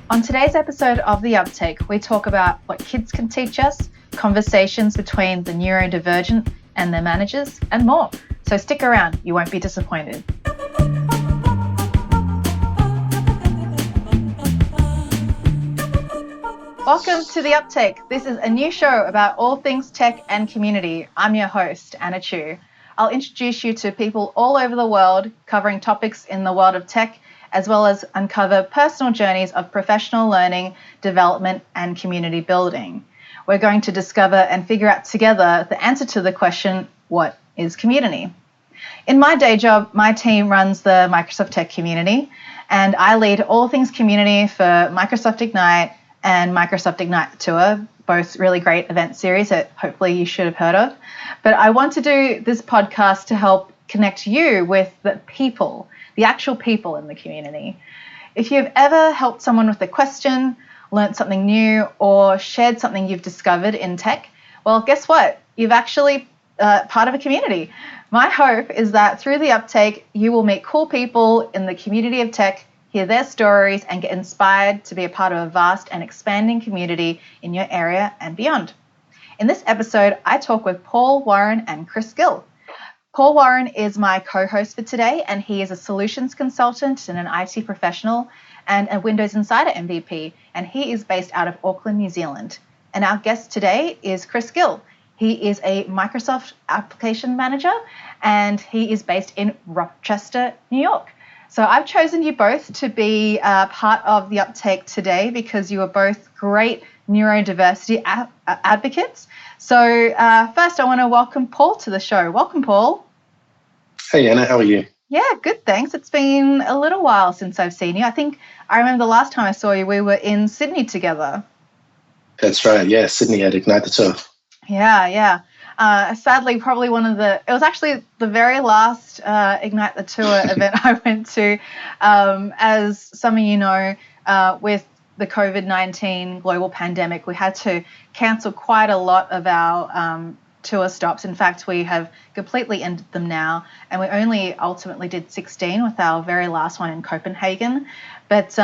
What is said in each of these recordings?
On today's episode of The Uptake, we talk about what kids can teach us, conversations between the neurodivergent and their managers, and more. So stick around, you won't be disappointed. Welcome to The Uptake. This is a new show about all things tech and community. I'm your host, Anna Chu. I'll introduce you to people all over the world covering topics in the world of tech, as well as uncover personal journeys of professional learning, development, and community building. We're going to discover and figure out together the answer to the question, what is community? In my day job, my team runs the Microsoft Tech community, and I lead all things community for Microsoft Ignite and Microsoft Ignite Tour, both really great event series that hopefully you should have heard of. But I want to do this podcast to help connect you with the people, the actual people in the community. If you've ever helped someone with a question, learned something new, or shared something you've discovered in tech, well, guess what? You've actually part of a community. My hope is that through The Uptake, you will meet cool people in the community of tech, hear their stories, and get inspired to be a part of a vast and expanding community in your area and beyond. In this episode, I talk with Paul Warren and Chris Gill. Paul Warren is my co-host for today, and he is a solutions consultant and an IT professional and a Windows Insider MVP, and he is based out of Auckland, New Zealand. And our guest today is Chris Gill. He is a Microsoft application manager, and he is based in Rochester, New York. So I've chosen you both to be part of The Uptake today because you are both great neurodiversity advocates. So first, I want to welcome Paul to the show. Welcome, Paul. Hey, Anna, how are you? Yeah, good, thanks. It's been a little while since I've seen you. I think I remember the last time I saw you, we were in Sydney together. That's right, yeah, Sydney at Ignite the Tour. Yeah. Sadly, probably it was actually the very last Ignite the Tour event I went to. As some of you know, with the COVID-19 global pandemic, we had to cancel quite a lot of our tour stops. In fact, we have completely ended them now, and we only ultimately did 16 with our very last one in Copenhagen. But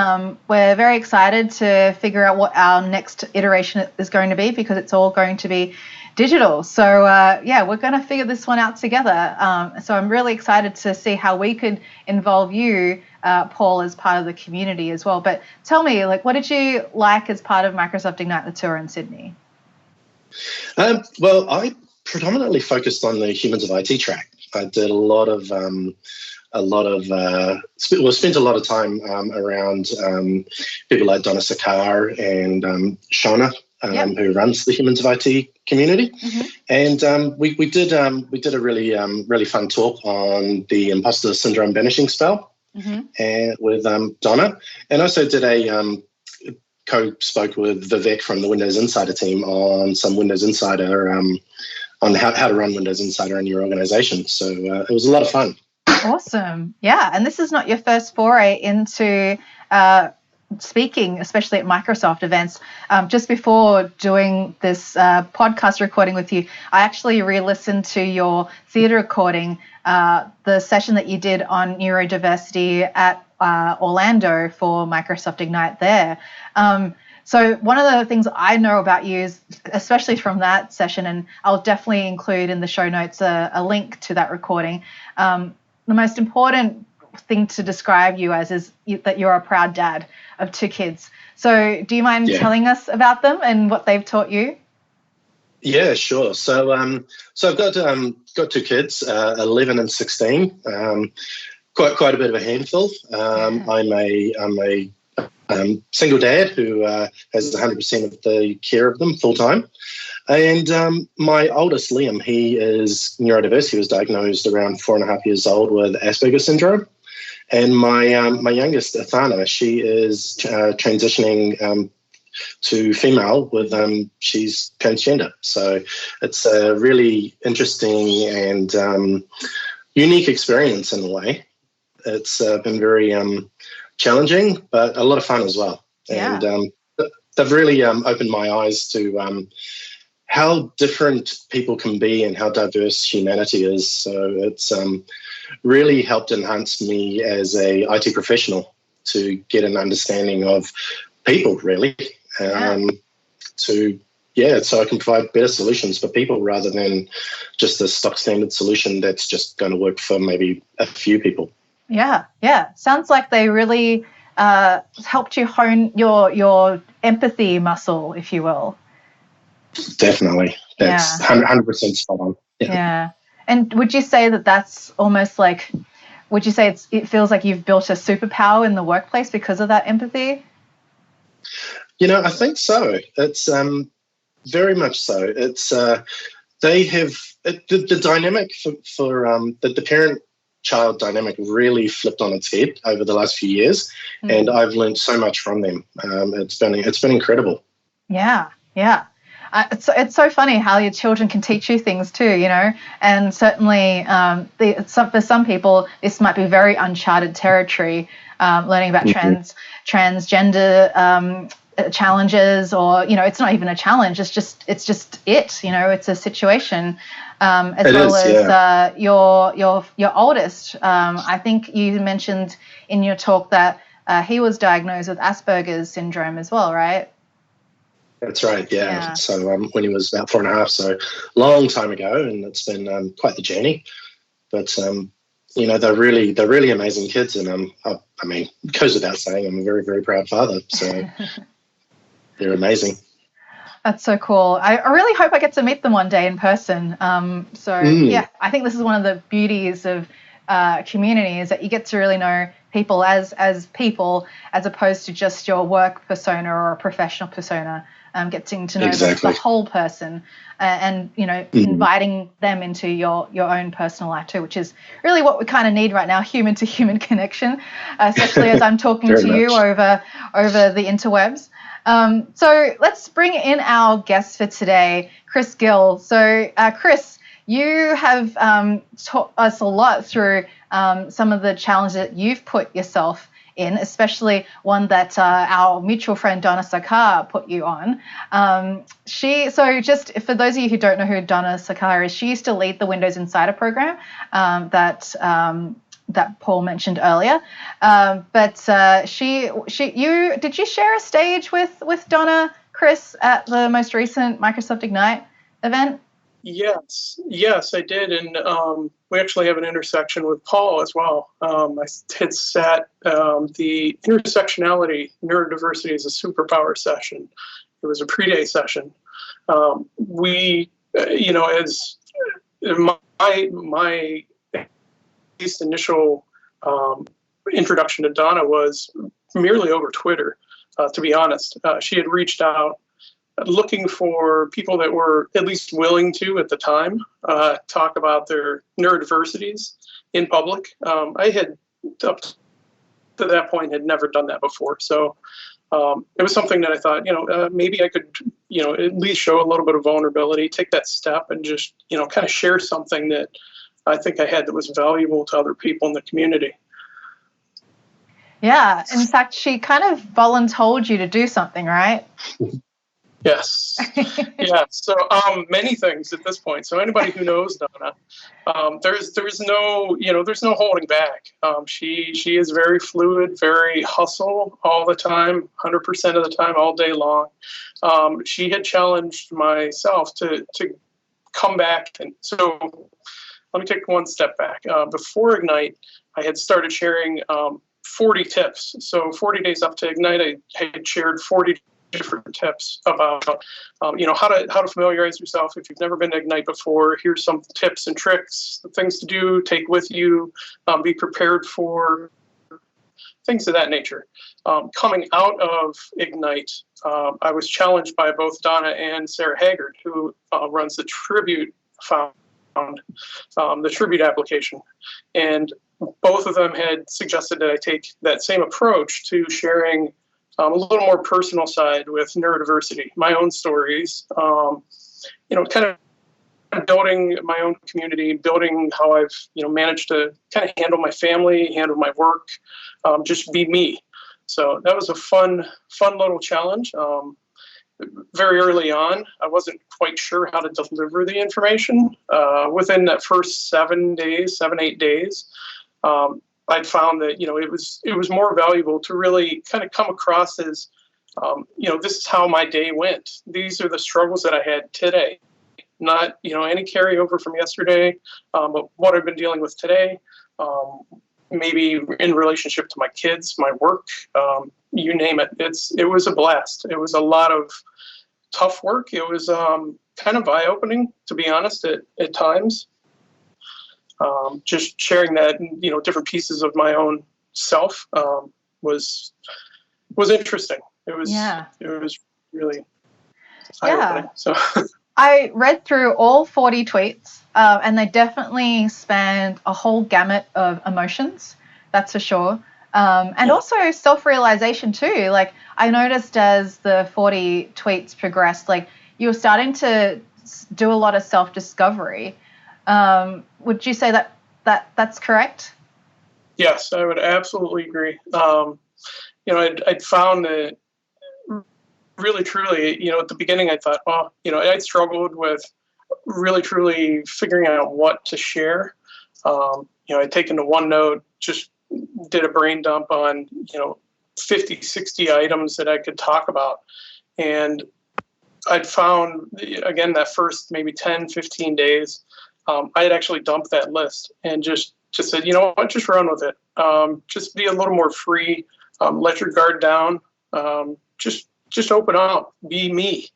we're very excited to figure out what our next iteration is going to be, because it's all going to be digital. So we're going to figure this one out together. So I'm really excited to see how we could involve you, Paul, as part of the community as well. But tell me, what did you like as part of Microsoft Ignite the Tour in Sydney? Well, I predominantly focused on the humans of IT track. I did spent a lot of time around people like Donna Sakar and Shauna, who runs the humans of IT community. Mm-hmm. And we did a really fun talk on the imposter syndrome banishing spell, mm-hmm. and with Donna, and also did a co-spoke with Vivek from the Windows Insider team on some Windows Insider on how to run Windows Insider in your organization. So it was a lot of fun. Awesome. Yeah. And this is not your first foray into speaking, especially at Microsoft events. Just before doing this podcast recording with you, I actually re-listened to your theatre recording, the session that you did on neurodiversity at Orlando for Microsoft Ignite there. So one of the things I know about you is, especially from that session, and I'll definitely include in the show notes a link to that recording, the most important thing to describe you as is that you're a proud dad of 2 kids. So do you mind telling us about them and what they've taught you? Yeah, sure. So I've got 2 kids, 11 and 16. Quite a bit of a handful. I'm a single dad who has 100% of the care of them full time. And my oldest, Liam, he is neurodiverse. He was diagnosed around 4.5 years old with Asperger's syndrome. And my youngest, Athana, she is transitioning to female with she's transgender. So it's a really interesting and unique experience in a way. It's been very challenging, but a lot of fun as well. Yeah. And they've really opened my eyes to how different people can be and how diverse humanity is. So it's really helped enhance me as a IT professional to get an understanding of people, really, so I can provide better solutions for people rather than just the stock standard solution that's just going to work for maybe a few people. Yeah. Sounds like they really helped you hone your empathy muscle, if you will. Definitely. That's 100% spot on. Yeah. And would you say that that's almost like, would you say it feels like you've built a superpower in the workplace because of that empathy? I think so. It's very much so. It's they have the dynamic for the parent-child dynamic really flipped on its head over the last few years, and I've learned so much from them. It's been incredible. Yeah. It's so funny how your children can teach you things too, and certainly for some people this might be very uncharted territory, learning about transgender challenges, or it's not even a challenge, it's just it's a situation, your oldest, I think you mentioned in your talk that he was diagnosed with Asperger's syndrome as well, right? That's right, yeah. So when he was about 4.5, so long time ago, and it's been quite the journey. But they're really amazing kids, and I mean, it goes without saying, I'm a very, very proud father. So they're amazing. That's so cool. I really hope I get to meet them one day in person. Yeah, I think this is one of the beauties of community, is that you get to really know people as people, as opposed to just your work persona or a professional persona. Getting to know the whole person, and inviting them into your own personal life too, which is really what we kind of need right now, human to human connection, especially as I'm talking to you over the interwebs. So let's bring in our guest for today, Chris Gill. So Chris, you have taught us a lot through some of the challenges that you've put yourself in, especially one that our mutual friend Donna Sarkar put you on. Just for those of you who don't know who Donna Sarkar is, she used to lead the Windows Insider program that Paul mentioned earlier. But did you share a stage with Donna, Chris, at the most recent Microsoft Ignite event? Yes, I did, and we actually have an intersection with Paul as well. I had sat the intersectionality, neurodiversity is a superpower session. It was a pre-day session. We, as my least initial introduction to Donna was merely over Twitter. To be honest, she had reached out, looking for people that were at least willing to, at the time, talk about their neurodiversities in public. I had, up to that point, had never done that before. So it was something that I thought, maybe I could, at least show a little bit of vulnerability, take that step, and just, kind of share something that I think I had that was valuable to other people in the community. Yeah. In fact, she kind of voluntold you to do something, right? Yes. Yeah. So many things at this point. So anybody who knows Donna, there's no holding back. She is very fluid, very hustle all the time, 100% of the time, all day long. She had challenged myself to come back, and so let me take one step back. Before Ignite, I had started sharing 40 tips. So 40 days up to Ignite, I had shared 40 different tips about how to familiarize yourself. If you've never been to Ignite before, here's some tips and tricks, things to do, take with you, be prepared for, things of that nature. Coming out of Ignite, I was challenged by both Donna and Sarah Haggard, who runs the Tribute the Tribute application, and both of them had suggested that I take that same approach to sharing a little more personal side with neurodiversity, my own stories, kind of building my own community, building how I've, managed to kind of handle my family, handle my work, just be me. So that was a fun little challenge. Very early on, I wasn't quite sure how to deliver the information. Within that first 7, 8 days, I'd found that, it was more valuable to really kind of come across as this is how my day went. These are the struggles that I had today, not, any carryover from yesterday, but what I've been dealing with today, maybe in relationship to my kids, my work, you name it. It was a blast. It was a lot of tough work. It was kind of eye-opening, to be honest, at times. Just sharing that, different pieces of my own self was interesting. It was really eye-opening. So I read through all 40 tweets, and they definitely spanned a whole gamut of emotions, that's for sure. And also self-realization too. Like, I noticed as the 40 tweets progressed, like, you were starting to do a lot of self-discovery. Would you say that's correct? Yes, I would absolutely agree. I'd found that really, truly, at the beginning, I thought, I'd struggled with really, truly figuring out what to share. I'd taken to OneNote, just did a brain dump on, 50, 60 items that I could talk about. And I'd found, again, that first maybe 10, 15 days, I had actually dumped that list and just said, what, just run with it. Just be a little more free, let your guard down, just open up, be me.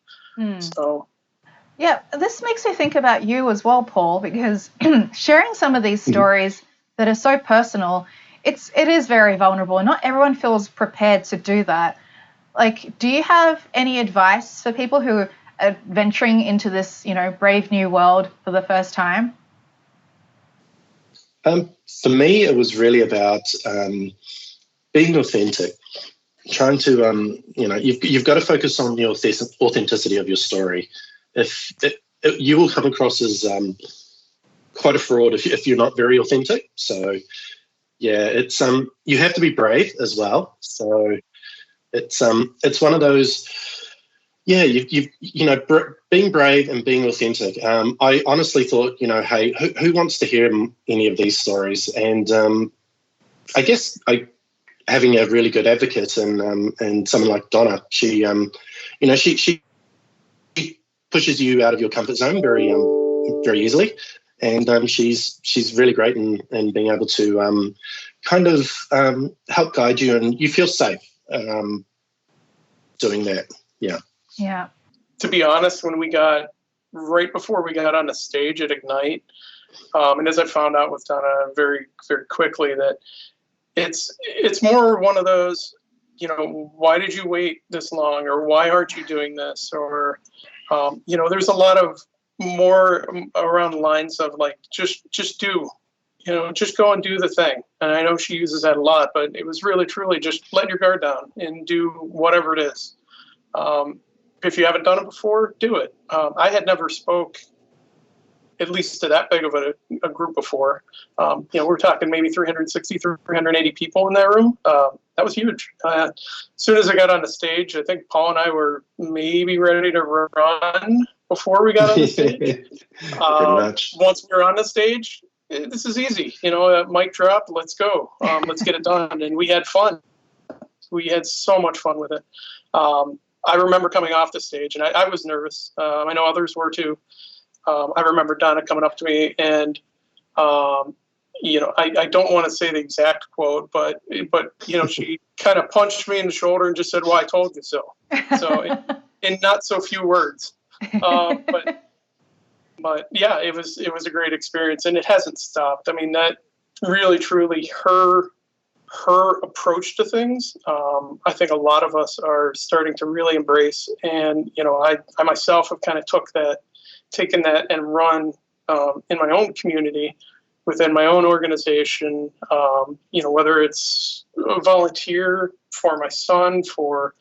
So. Yeah, this makes me think about you as well, Paul, because sharing some of these stories that are so personal, it is very vulnerable, and not everyone feels prepared to do that. Like, do you have any advice for people who are venturing into this, brave new world for the first time? For me, it was really about being authentic. Trying to, you've got to focus on the authenticity of your story. You will come across as quite a fraud if you're not very authentic. So, yeah, it's you have to be brave as well. So, it's one of those. Yeah, being brave and being authentic. I honestly thought, hey, who wants to hear any of these stories? And I guess having a really good advocate and someone like Donna, she pushes you out of your comfort zone very easily, and she's really great in being able to kind of help guide you, and you feel safe doing that. Yeah. Yeah. To be honest, right before we got on the stage at Ignite, and as I found out with Donna very, very quickly, that it's more one of those, why did you wait this long, or why aren't you doing this, or there's a lot of more around the lines of like just do, just go and do the thing. And I know she uses that a lot, but it was really truly just let your guard down and do whatever it is. If you haven't done it before, do it. I had never spoke, at least to that big of a group before. We're talking maybe 360, 380 people in that room. That was huge. As soon as I got on the stage, I think Paul and I were maybe ready to run before we got on the stage. Once we were on the stage, this is easy. Mic drop, let's go. Let's get it done. And we had fun. We had so much fun with it. I remember coming off the stage, and I was nervous. I know others were too. I remember Donna coming up to me, and I don't want to say the exact quote, but she kind of punched me in the shoulder and just said, "Well, I told you so." So in not so few words, but yeah, it was a great experience, and it hasn't stopped. I mean, that really truly her approach to things, I think a lot of us are starting to really embrace. And I myself have kind of taken that and run in my own community, within my own organization, whether it's a volunteer for my son, for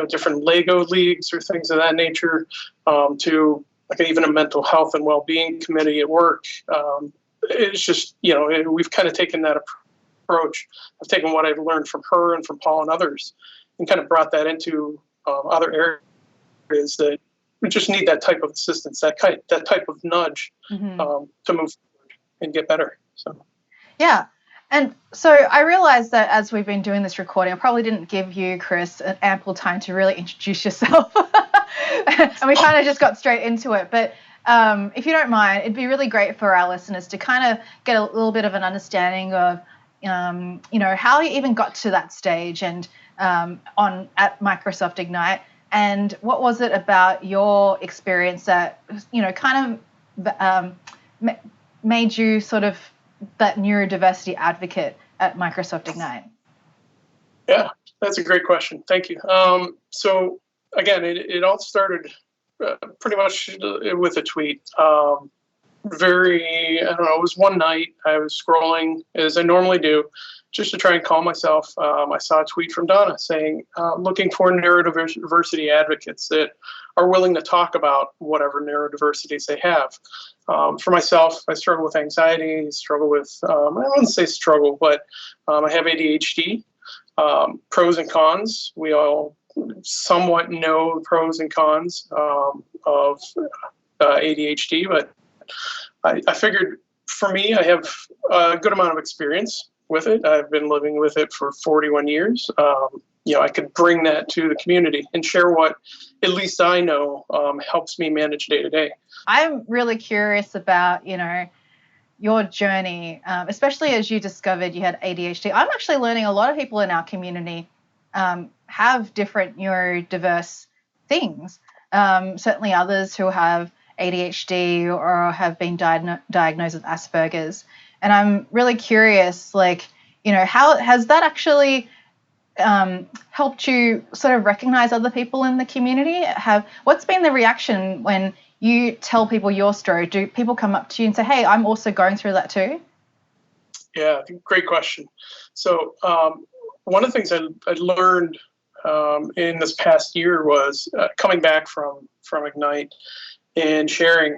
different Lego leagues or things of that nature, to like even a mental health and well-being committee at work. It's just, we've kind of taken that approach. I've taken what I've learned from her and from Paul and others, and kind of brought that into other areas that we just need that type of assistance, that type of nudge to move forward and get better. So, yeah, And so I realized that as we've been doing this recording, I probably didn't give you, Chris, an ample time to really introduce yourself. And we kind of just got straight into it. But if you don't mind, it'd be really great for our listeners to kind of get a little bit of an understanding of, how you even got to that stage and at Microsoft Ignite. And what was it about your experience that, kind of made you sort of that neurodiversity advocate at Microsoft Ignite? Yeah, that's a great question. Thank you. So again, it all started pretty much with a tweet. I don't know, it was one night I was scrolling as I normally do, just to try and calm myself. I saw a tweet from Donna saying, looking for neurodiversity advocates that are willing to talk about whatever neurodiversities they have. For myself, I struggle with anxiety, struggle with, I wouldn't say struggle, but I have ADHD. Pros and cons, we all somewhat know the pros and cons of ADHD, but I figured for me, I have a good amount of experience with it. I've been living with it for 41 years. I could bring that to the community and share what at least I know helps me manage day to day. I'm really curious about, your journey, especially as you discovered you had ADHD. I'm actually learning a lot of people in our community have different neurodiverse things. Certainly others who have ADHD or have been diagnosed with Asperger's. And I'm really curious, how has that actually helped you sort of recognize other people in the community? What's been the reaction when you tell people your story? Do people come up to you and say, hey, I'm also going through that too? Yeah, great question. So one of the things I learned in this past year was coming back from Ignite and sharing.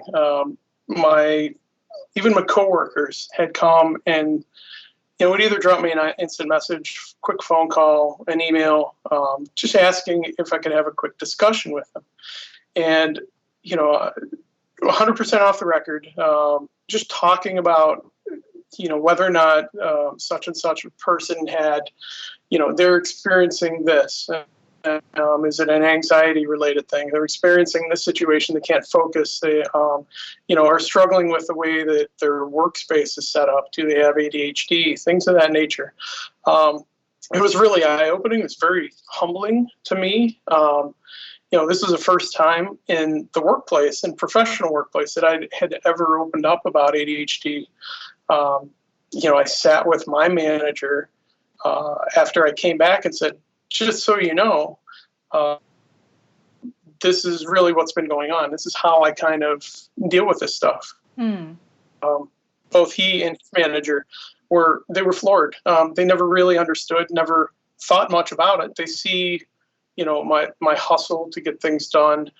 Even my coworkers had come and would either drop me an instant message, quick phone call, an email, just asking if I could have a quick discussion with them. And 100% off the record, just talking about whether or not such and such a person had, they're experiencing this. Is it an anxiety-related thing? They're experiencing this situation. They can't focus. They, are struggling with the way that their workspace is set up. Do they have ADHD? Things of that nature. It was really eye-opening. It's very humbling to me. This is the first time in the workplace, in professional workplace, that I had ever opened up about ADHD. I sat with my manager after I came back and said, just so you know, this is really what's been going on. This is how I kind of deal with this stuff. Both he and his manager were floored. They never really understood, never thought much about it. They see, my hustle to get things done.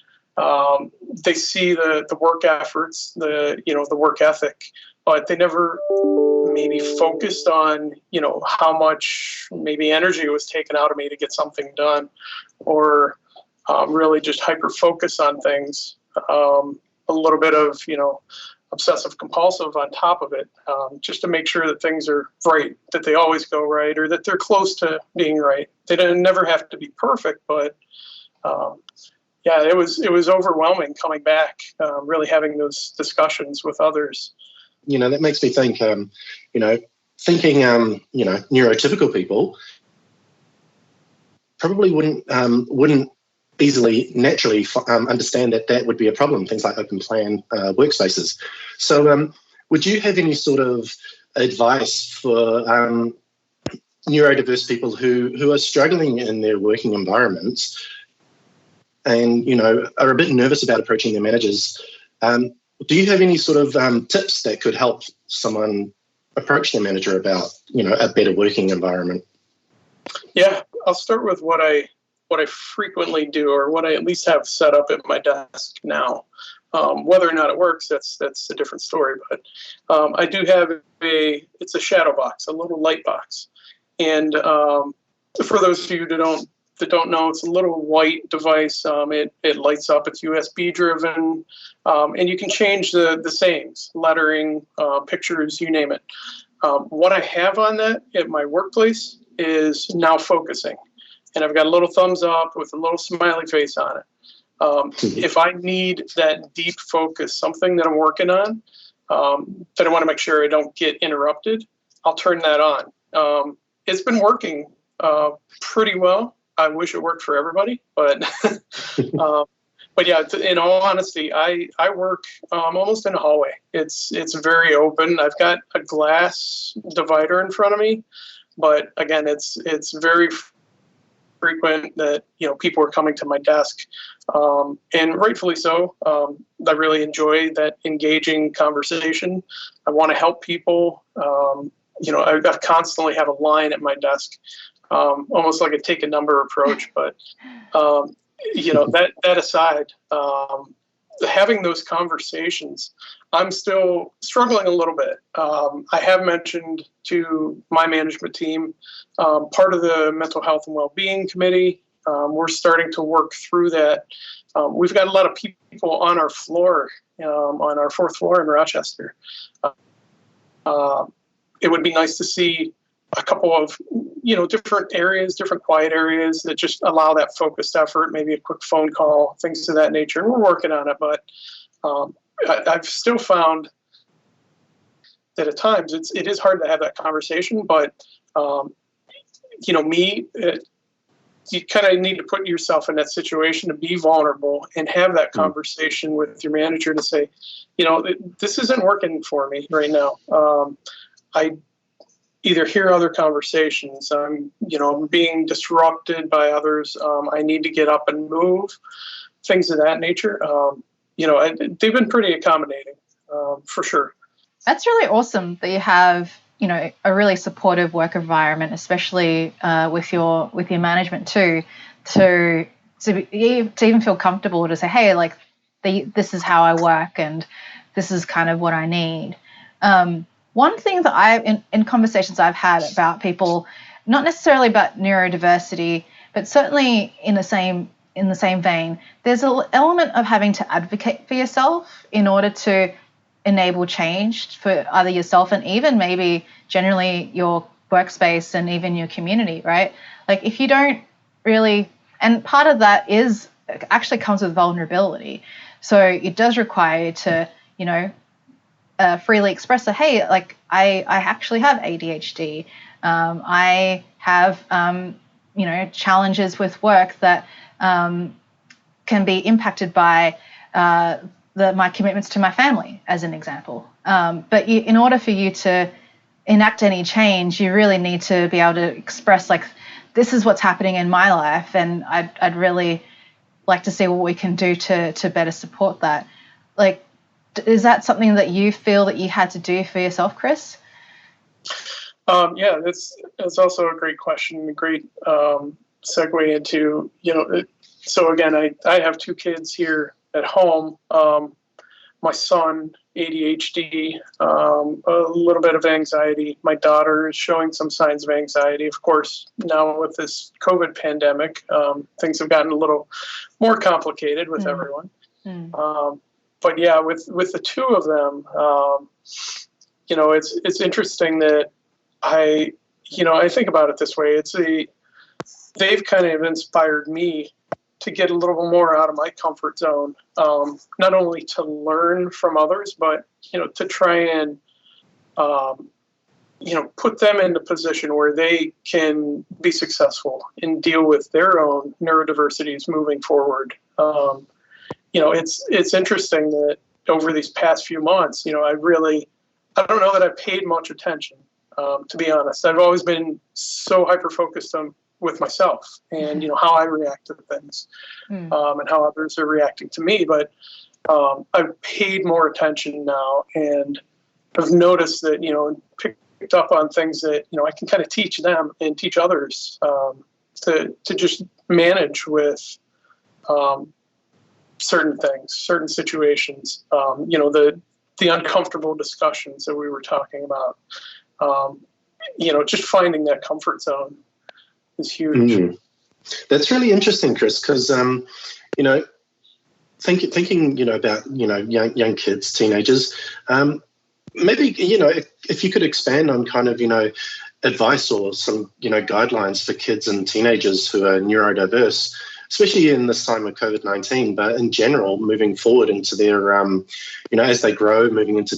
They see the work efforts, the work ethic, but they never maybe focused on, how much maybe energy was taken out of me to get something done, or really just hyper focus on things. A little bit of, obsessive compulsive on top of it, just to make sure that things are right, that they always go right, or that they're close to being right. They never have to be perfect, but it was overwhelming coming back, really having those discussions with others. That makes me think, thinking, neurotypical people probably wouldn't easily, naturally understand that would be a problem, things like open plan workspaces. So would you have any sort of advice for neurodiverse people who are struggling in their working environments and, are a bit nervous about approaching their managers? Do you have any sort of tips that could help someone approach their manager about, a better working environment? Yeah, I'll start with what I frequently do, or what I at least have set up at my desk now. Whether or not it works, that's a different story. But I do have it's a shadow box, a little light box. And for those of you that don't know, it's a little white device. It lights up. It's USB driven, and you can change the sayings, lettering, pictures, you name it. What I have on that at my workplace is now focusing. And I've got a little thumbs up with a little smiley face on it. If I need that deep focus, something that I'm working on, that I want to make sure I don't get interrupted, I'll turn that on. It's been working pretty well. I wish it worked for everybody, but but yeah, in all honesty, I work almost in a hallway. It's very open. I've got a glass divider in front of me, but again, it's very frequent that people are coming to my desk, and rightfully so. I really enjoy that engaging conversation. I want to help people. I constantly have a line at my desk, almost like a take a number approach. But that aside, having those conversations, I'm still struggling a little bit. I have mentioned to my management team, part of the mental health and well-being committee. We're starting to work through that. We've got a lot of people on our floor, on our 4th floor in Rochester. It would be nice to see a couple of, different areas, different quiet areas that just allow that focused effort, maybe a quick phone call, things of that nature. We're working on it, but I've still found that at times it is hard to have that conversation, but you kind of need to put yourself in that situation to be vulnerable and have that conversation with your manager to say, this isn't working for me right now. I either hear other conversations, I'm being disrupted by others. I need to get up and move, things of that nature. They've been pretty accommodating, for sure. That's really awesome that you have, a really supportive work environment, especially with your management too, to even feel comfortable to say, hey, like this is how I work and this is kind of what I need. One thing that in conversations I've had about people, not necessarily about neurodiversity, but certainly in the same vein, there's an element of having to advocate for yourself in order to enable change for either yourself and even maybe generally your workspace and even your community, right? Like if you don't really, and part of that actually comes with vulnerability. So it does require you to, freely express that, hey, like I actually have ADHD. I have, challenges with work that can be impacted by my commitments to my family, as an example. But in order for you to enact any change, you really need to be able to express, like, this is what's happening in my life, and I'd really like to see what we can do to better support that. Like, is that something that you feel that you had to do for yourself, Chris? Yeah, that's also a great question, a great segue into, so again, I have 2 kids here at home. My son, ADHD, a little bit of anxiety. My daughter is showing some signs of anxiety. Of course, now with this COVID pandemic, things have gotten a little more complicated with everyone. But yeah, with the 2 of them, it's interesting that I think about it this way. They've kind of inspired me to get a little more out of my comfort zone, not only to learn from others, but, to try and, put them in a position where they can be successful and deal with their own neurodiversities moving forward. It's interesting that over these past few months, I don't know that I've paid much attention, to be honest. I've always been so hyper-focused on with myself and, how I react to things, and how others are reacting to me. But I've paid more attention now, and I've noticed that, picked up on things that, I can kind of teach them and teach others to just manage with certain things, certain situations, the uncomfortable discussions that we were talking about, just finding that comfort zone is huge. That's really interesting, Chris, because thinking about young kids, teenagers, maybe, if you could expand on kind of, advice or some, guidelines for kids and teenagers who are neurodiverse, especially in this time of COVID-19, but in general, moving forward into their, as they grow, moving into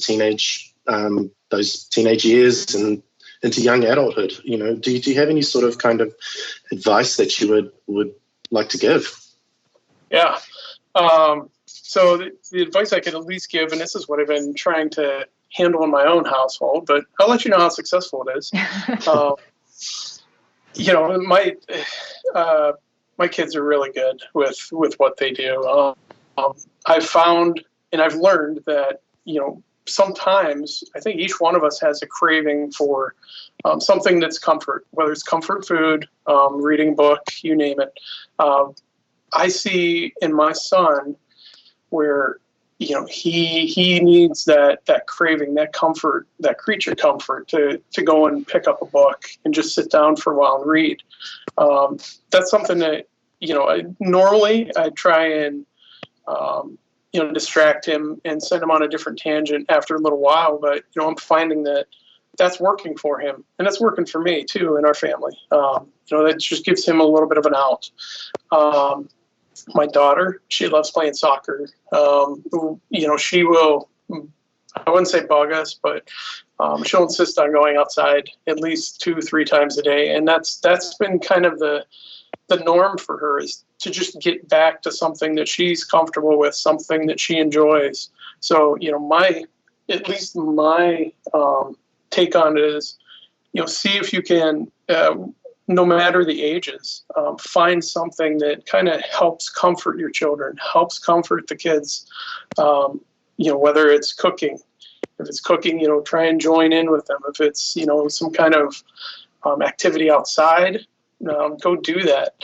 those teenage years and into young adulthood. Do you have any sort of kind of advice that you would like to give? Yeah. So the advice I could at least give, and this is what I've been trying to handle in my own household, but I'll let you know how successful it is. My kids are really good with what they do. I've found and I've learned that, sometimes I think each one of us has a craving for something that's comfort, whether it's comfort food, reading a book, you name it. I see in my son where, he needs that craving, that comfort, that creature comfort to go and pick up a book and just sit down for a while and read. That's something that, normally I try and, distract him and send him on a different tangent after a little while. But, I'm finding that that's working for him, and that's working for me too in our family. That just gives him a little bit of an out. My daughter, she loves playing soccer. She will, I wouldn't say bug us, but she'll insist on going outside at least 2-3 times a day. And that's been kind of the norm for her, is to just get back to something that she's comfortable with, something that she enjoys. So, my take on it is, see if you can, no matter the ages, find something that kind of helps comfort your children, helps comfort the kids. Whether it's cooking. If it's cooking, try and join in with them. If it's, some kind of activity outside, go do that.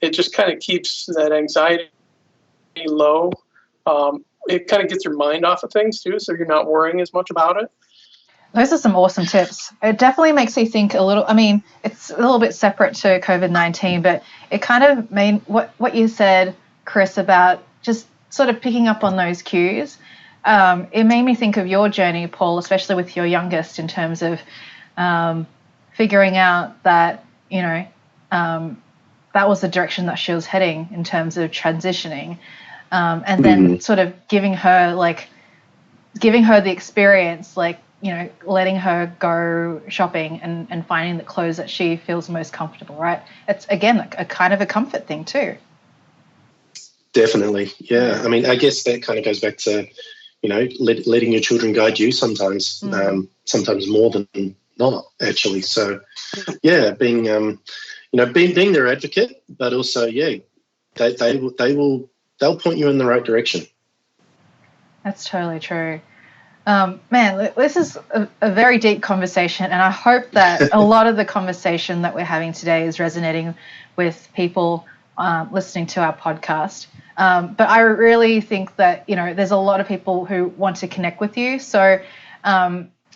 It just kind of keeps that anxiety low. It kind of gets your mind off of things too, so you're not worrying as much about it. Those are some awesome tips. It definitely makes you think a little. I mean, it's a little bit separate to COVID-19, but it kind of made what you said, Chris, about just sort of picking up on those cues. It made me think of your journey, Paul, especially with your youngest, in terms of figuring out that, that was the direction that she was heading in terms of transitioning, and then sort of giving her the experience, letting her go shopping and finding the clothes that she feels most comfortable, right? It's, again, a kind of a comfort thing too. Definitely, yeah. I mean, I guess that kind of goes back to, letting your children guide you sometimes, sometimes more than not, actually. So, yeah, being their advocate, but also, yeah, they'll point you in the right direction. That's totally true. Man, this is a very deep conversation, and I hope that a lot of the conversation that we're having today is resonating with people listening to our podcast. But I really think that, there's a lot of people who want to connect with you. So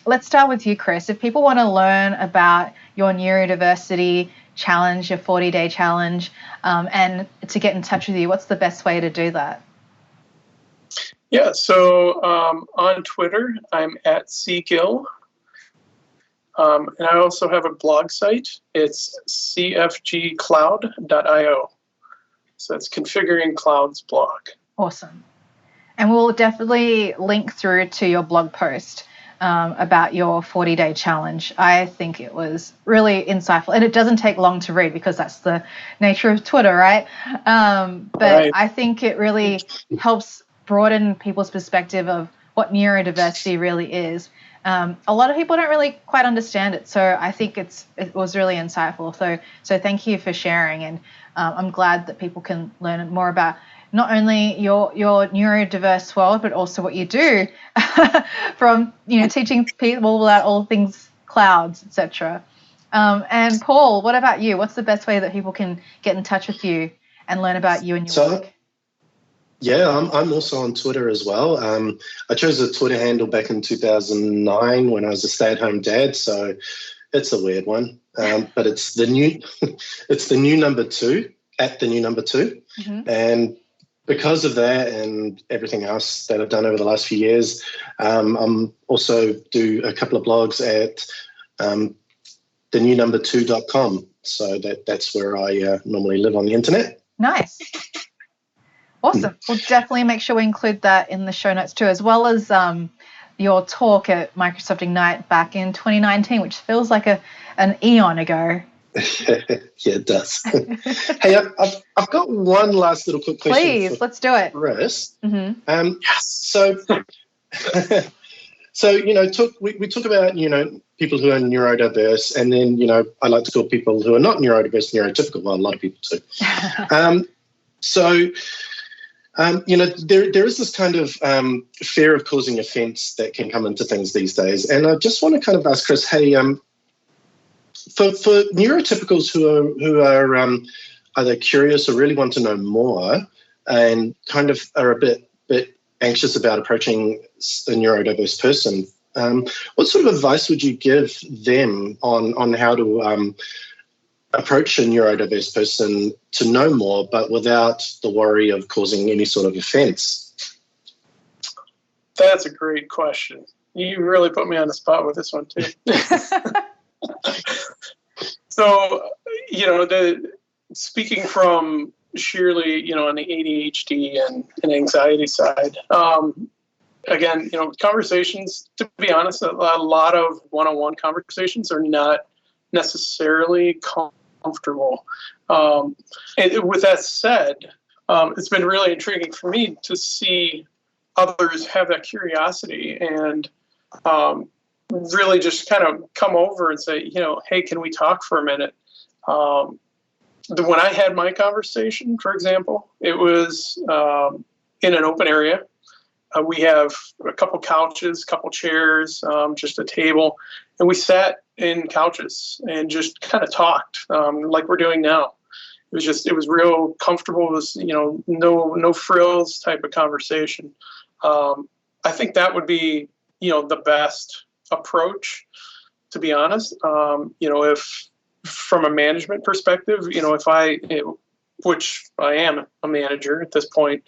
let's start with you, Chris. If people want to learn about your neurodiversity challenge, your 40-day challenge, and to get in touch with you, what's the best way to do that? Yeah, so on Twitter, I'm at cgill. And I also have a blog site. It's cfgcloud.io. So that's Configuring Cloud's blog. Awesome. And we'll definitely link through to your blog post about your 40-day challenge. I think it was really insightful. And it doesn't take long to read because that's the nature of Twitter, right? But right. I think it really helps broaden people's perspective of what neurodiversity really is. A lot of people don't really quite understand it, so I think it was really insightful. So thank you for sharing, and I'm glad that people can learn more about not only your neurodiverse world, but also what you do from teaching people about all things clouds, etc. And Paul, what about you? What's the best way that people can get in touch with you and learn about you and your work? Yeah, I'm also on Twitter as well. I chose a Twitter handle back in 2009 when I was a stay-at-home dad, so it's a weird one. But it's the new number 2 at the new number 2, and because of that and everything else that I've done over the last few years, I'm also do a couple of blogs at thenewNumber2.com. So that's where I normally live on the internet. Nice. Awesome. We'll definitely make sure we include that in the show notes too, as well as your talk at Microsoft Ignite back in 2019, which feels like an eon ago. Yeah, it does. Hey, I've got one last little quick question. Please, let's do it. Chris. Mm-hmm. So, we talk about, people who are neurodiverse, and then, I like to call people who are not neurodiverse neurotypical. Well, a lot of people do. There is this kind of fear of causing offense that can come into things these days. And I just want to kind of ask Chris, hey, for neurotypicals who are either curious or really want to know more and kind of are a bit anxious about approaching a neurodiverse person, what sort of advice would you give them on how to approach a neurodiverse person to know more, but without the worry of causing any sort of offense? That's a great question. You really put me on the spot with this one too. So, speaking from sheerly, on the ADHD and anxiety side, again, conversations, to be honest, a lot of one-on-one conversations are not necessarily comfortable. And with that said, it's been really intriguing for me to see others have that curiosity and really just kind of come over and say, hey, can we talk for a minute? When I had my conversation, for example, it was in an open area. We have a couple couches, couple chairs, just a table, and we sat in couches and just kind of talked like we're doing now. It was real comfortable. It was, no frills type of conversation. I think that would be, the best approach, to be honest. If from a management perspective, which I am a manager at this point,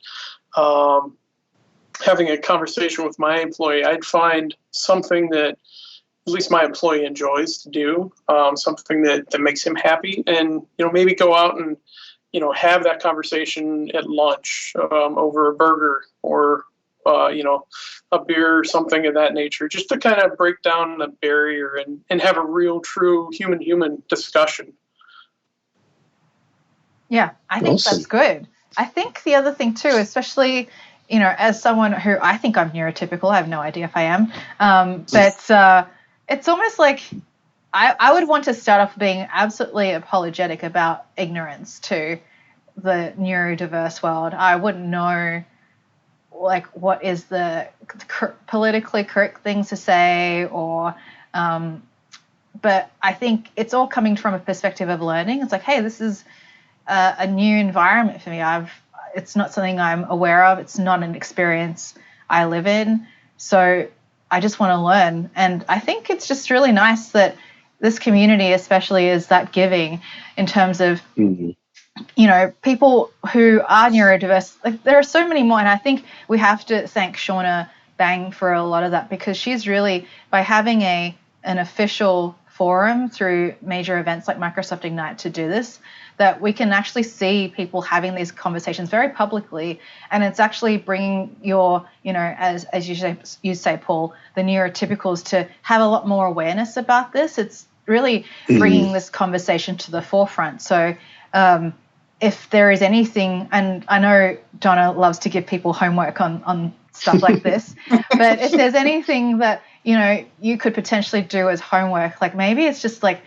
having a conversation with my employee, I'd find something that at least my employee enjoys to do, something that makes him happy, and maybe go out and have that conversation at lunch over a burger or a beer or something of that nature, just to kind of break down the barrier and have a real, true human discussion. Yeah, I think Awesome. That's good. I think the other thing too, especially, as someone who I think I'm neurotypical, I have no idea if I am, but it's almost like I would want to start off being absolutely apologetic about ignorance to the neurodiverse world. I wouldn't know what is the politically correct things to say, or but I think it's all coming from a perspective of learning. It's like, hey, this is a new environment for me. It's not something I'm aware of. It's not an experience I live in. So I just want to learn. And I think it's just really nice that this community especially is that giving in terms of, people who are neurodiverse. Like, there are so many more. And I think we have to thank Shauna Bang for a lot of that, because she's really, by having an official forum through major events like Microsoft Ignite to do this, that we can actually see people having these conversations very publicly, and it's actually bringing your, as you say, Paul, the neurotypicals to have a lot more awareness about this. It's really bringing this conversation to the forefront. So if there is anything, and I know Donna loves to give people homework on stuff like this, but if there's anything that, you could potentially do as homework, like maybe it's just like,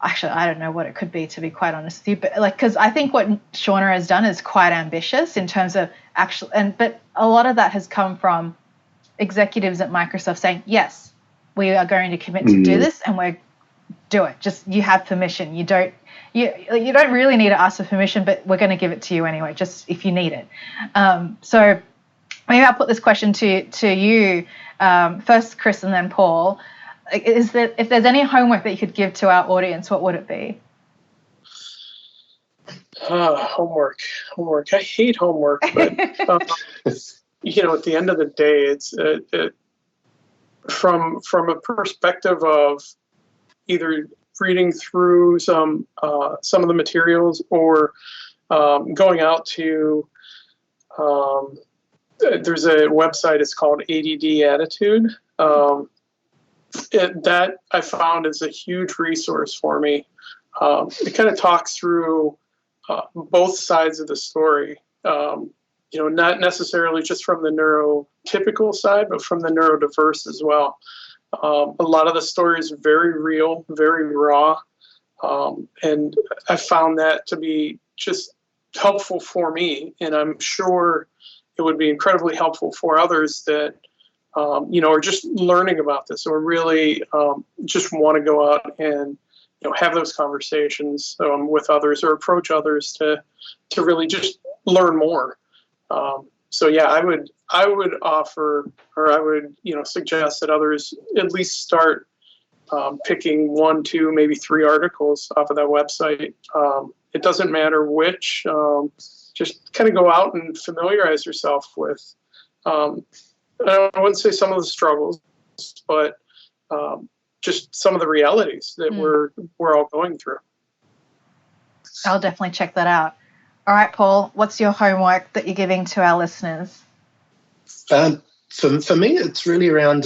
actually, I don't know what it could be, to be quite honest with you, but because I think what Shauna has done is quite ambitious in terms of but a lot of that has come from executives at Microsoft saying, yes, we are going to commit to do this, and we're do it. Just, you have permission. You don't really need to ask for permission, but we're going to give it to you anyway, just if you need it. So maybe I'll put this question to you first, Chris, and then Paul. Is that, if there's any homework that you could give to our audience, what would it be? Homework. I hate homework, but you know, at the end of the day, it's from a perspective of either reading through some of the materials or going out to there's a website, it's called ADD Attitude. That I found is a huge resource for me. It kind of talks through both sides of the story. You know, not necessarily just from the neurotypical side, but from the neurodiverse as well. A lot of the story is very real, very raw, and I found that to be just helpful for me, and I'm sure it would be incredibly helpful for others that you know, are just learning about this or really just want to go out and, you know, have those conversations with others or approach others to really just learn more. So yeah, I would offer, or I would, you know, suggest that others at least start picking 1, 2, maybe 3 articles off of that website. It doesn't matter which. Just kind of go out and familiarize yourself with. I wouldn't say some of the struggles, but just some of the realities that we're all going through. I'll definitely check that out. All right, Paul, what's your homework that you're giving to our listeners? For me, it's really around,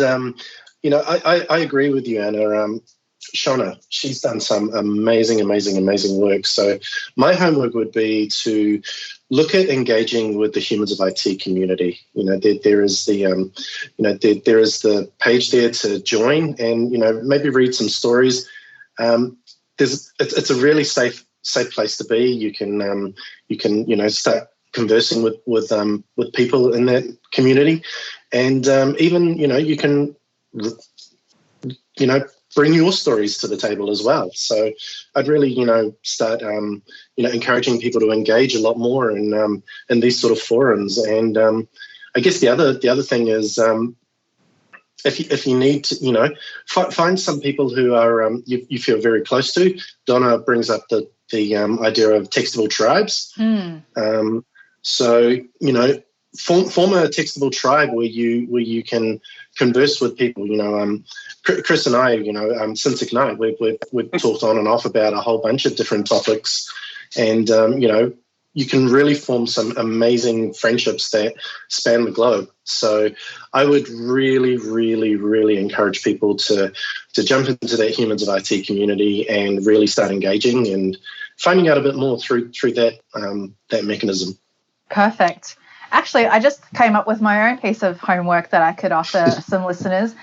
you know, I agree with you, Anna. Shona, she's done some amazing work. So my homework would be to look at engaging with the humans of IT community. You know, there is the, you know, there is the page there to join and, you know, maybe read some stories. It's a really safe place to be. You can, you know, start conversing with people in that community, and even, you know, you can, you know, bring your stories to the table as well. So I'd really, you know, start, you know, encouraging people to engage a lot more in these sort of forums. And I guess the other thing is, if you need to, you know, find some people who are you feel very close to. Donna brings up the idea of textable tribes. So, you know, form a textable tribe where you can converse with people. You know, Chris and I, you know, since Ignite, we've talked on and off about a whole bunch of different topics, and you know, you can really form some amazing friendships that span the globe. So I would really encourage people to jump into that humans of IT community and really start engaging and finding out a bit more through that mechanism. Perfect. Actually, I just came up with my own piece of homework that I could offer some listeners.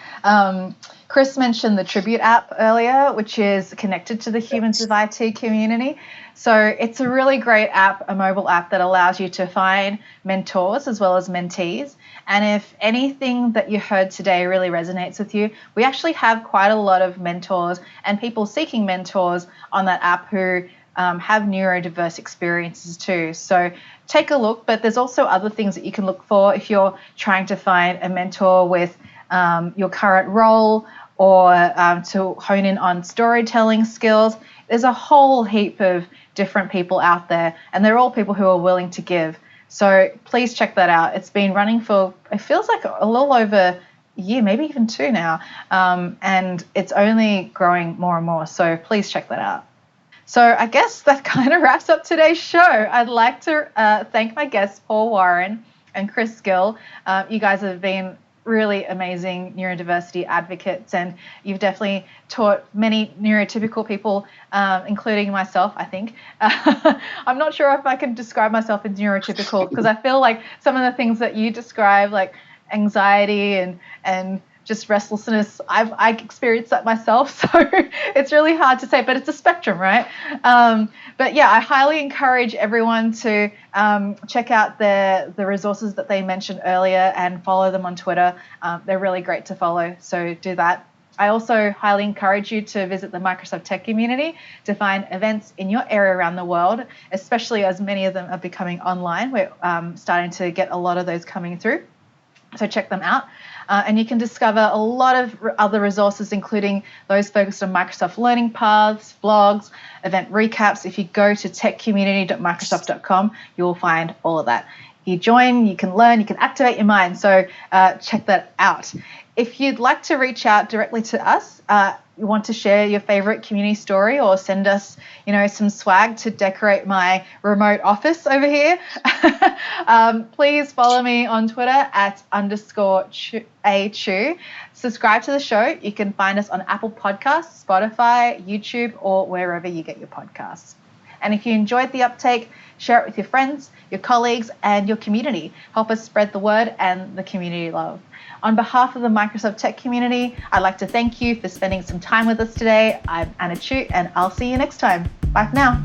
Chris mentioned the Tribute app earlier, which is connected to the Humans of IT community. So it's a really great app, a mobile app that allows you to find mentors as well as mentees. And if anything that you heard today really resonates with you, we actually have quite a lot of mentors and people seeking mentors on that app who have neurodiverse experiences too. So take a look, but there's also other things that you can look for if you're trying to find a mentor with your current role or to hone in on storytelling skills. There's a whole heap of different people out there, and they're all people who are willing to give. So please check that out. It's been running for, it feels like a little over a year, maybe even 2 now, and it's only growing more and more. So please check that out. So I guess that kind of wraps up today's show. I'd like to thank my guests, Paul Warren and Chris Gill. You guys have been really amazing neurodiversity advocates, and you've definitely taught many neurotypical people, including myself, I think. I'm not sure if I can describe myself as neurotypical, because I feel like some of the things that you describe, like anxiety and just restlessness, I experienced that myself, so it's really hard to say, but it's a spectrum, right? But yeah, I highly encourage everyone to check out the resources that they mentioned earlier and follow them on Twitter. They're really great to follow, so do that. I also highly encourage you to visit the Microsoft Tech community to find events in your area around the world, especially as many of them are becoming online. We're starting to get a lot of those coming through. So check them out. And you can discover a lot of other resources, including those focused on Microsoft learning paths, blogs, event recaps. If you go to techcommunity.microsoft.com, you will find all of that. You join, you can learn, you can activate your mind. So check that out. If you'd like to reach out directly to us, you want to share your favorite community story or send us, some swag to decorate my remote office over here, please follow me on Twitter @_AChew. Subscribe to the show. You can find us on Apple Podcasts, Spotify, YouTube, or wherever you get your podcasts. And if you enjoyed the Uptake, share it with your friends, your colleagues, and your community. Help us spread the word and the community love. On behalf of the Microsoft Tech community, I'd like to thank you for spending some time with us today. I'm Anna Chu, and I'll see you next time. Bye for now.